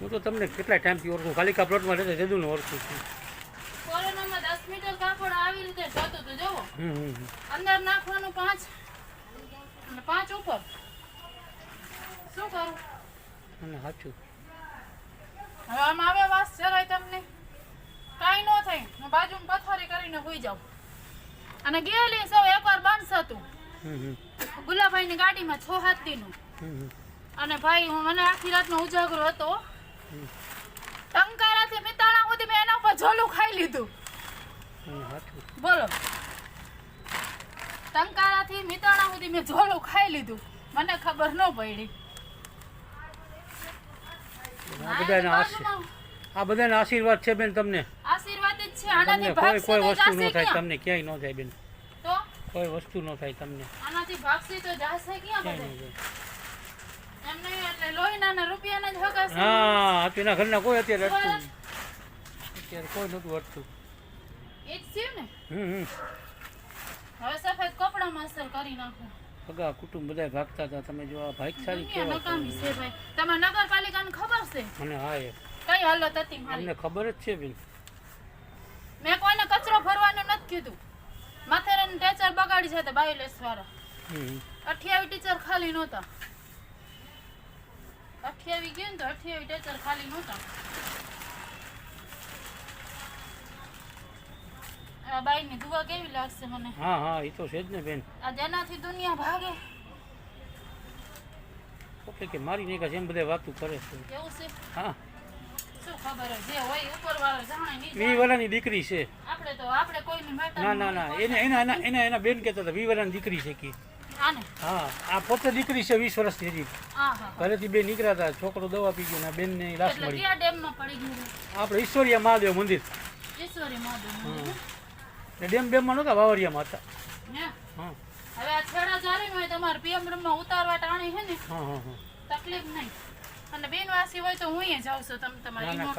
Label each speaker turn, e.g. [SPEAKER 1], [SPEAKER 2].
[SPEAKER 1] હું તો તમને કેટલા ટાઈમથી ઓળખું, ખાલી કા પ્લોટમાં રહેતા જદુને ઓળખું છું.
[SPEAKER 2] કોરોનામાં 10 મીટર કાપડ આવી રીતે જતું હતું જોવો.
[SPEAKER 1] હમ.
[SPEAKER 2] અંદર નાખવાનું 5 અને 5 ઉપર. શું કરું?
[SPEAKER 1] અને સાચું.
[SPEAKER 2] હવે આમ આવે વાસ જરાય તમને કાંઈ ન થાય. હું બાજુમાં પથારી કરીને હોઈ જાઉં. અને ગયેલી સૌ એકવાર બંધ હતું. ગુલાભાઈની ગાડીમાં 6-7 દીનું. અને ભાઈ હું મને આખી રાતનો ઉજાગરો હતો. ટંકારાથી મિતાળા સુધી મેં એના ઉપર ઝોલું ખાઈ લીધું. બોલો, ટંકારાથી મિતાળા સુધી મેં ઝોલું ખાઈ લીધું, મને ખબર ન પડી.
[SPEAKER 1] આ બધાના આશીર્વાદ છે બેન તમને.
[SPEAKER 2] આશીર્વાદ જ છે. આનાથી
[SPEAKER 1] કોઈ વસ્તુ ન થાય,
[SPEAKER 2] ક્યાં?
[SPEAKER 1] તમને ક્યાંય ન થાય બેન.
[SPEAKER 2] તો
[SPEAKER 1] કોઈ વસ્તુ ન થાય તમને.
[SPEAKER 2] આનાથી ભાગસી તો જાશે ક્યાં બધે? એમ નહીં, એટલે લોહીના રૂપિયાના જ હક હશે.
[SPEAKER 1] હા, એના ઘરના કોઈ અત્યારે અટતું અત્યારે કોઈ નતું અટતું.
[SPEAKER 2] એ જ થયું ને. હવે સફેદ કપડામાં અસર કરી નાખું.
[SPEAKER 1] સગા કુટુંબ બધા ભાગતા હતા, તમે જો આ ભાગશાળી
[SPEAKER 2] દુનિયા
[SPEAKER 1] કેવા
[SPEAKER 2] નકામી છે ભાઈ. તમે નગરપાલિકાને ખબર છે
[SPEAKER 1] મને? હા, એ
[SPEAKER 2] કઈ હાલત હતી મારી?
[SPEAKER 1] અમને ખબર જ છે બેન.
[SPEAKER 2] મેં કોઈને કચરો ભરવાનું નથી કીધું. માથેરાનું ટીચર બગાડી છે બાયોલેસ વાળા. 28 ટીચર ખાલી નહોતા. 28 ગયું ને તો 28 ટીચર ખાલી નહોતા. આ બાઈની દુઆ કેવી લાગશે મને?
[SPEAKER 1] હા હા, એ તો છે જ ને બેન.
[SPEAKER 2] આ જેનાથી દુનિયા ભાગે.
[SPEAKER 1] ઓકે કે મારી નહીં જેમ બધા વાતું કરે છે.
[SPEAKER 2] કેવું છે?
[SPEAKER 1] હા,
[SPEAKER 2] શું ખબર જે હોય ઉપરવાળો જાણે નહીં.
[SPEAKER 1] 20 વર્ષની દીકરી છે.
[SPEAKER 2] આપણે કોઈની મેટર
[SPEAKER 1] ના ના ના, એના બેન કહેતા હતા 20 વર્ષની દીકરી છે કે.
[SPEAKER 2] આને
[SPEAKER 1] હા, આ પોતે દીકરી છે 20 વર્ષની હજી.
[SPEAKER 2] આહા.
[SPEAKER 1] ઘરેથી બે નીકળ્યા હતા, છોકરો દવા પી ગયો ને બેનને લાશ
[SPEAKER 2] એટલે
[SPEAKER 1] મળી.
[SPEAKER 2] કયા ડેમમાં પડી ગયું?
[SPEAKER 1] આપણે ઈશ્વરિયા મહાદેવ મંદિર.
[SPEAKER 2] ઈશ્વરી મહાદેવ.
[SPEAKER 1] ને ડેમમાં નહોતા, વાવરિયામાં હતા.
[SPEAKER 2] હે?
[SPEAKER 1] હા
[SPEAKER 2] હવે આ છેડા ચારે હોય તમારે પીએમ રૂમમાં ઉતારવા ટાણી છે ને
[SPEAKER 1] હા હા હા.
[SPEAKER 2] તકલીફ નહીં. અને બિનવાસી હોય તો હું જાઉં છું.
[SPEAKER 1] ના, ના.
[SPEAKER 2] તમારી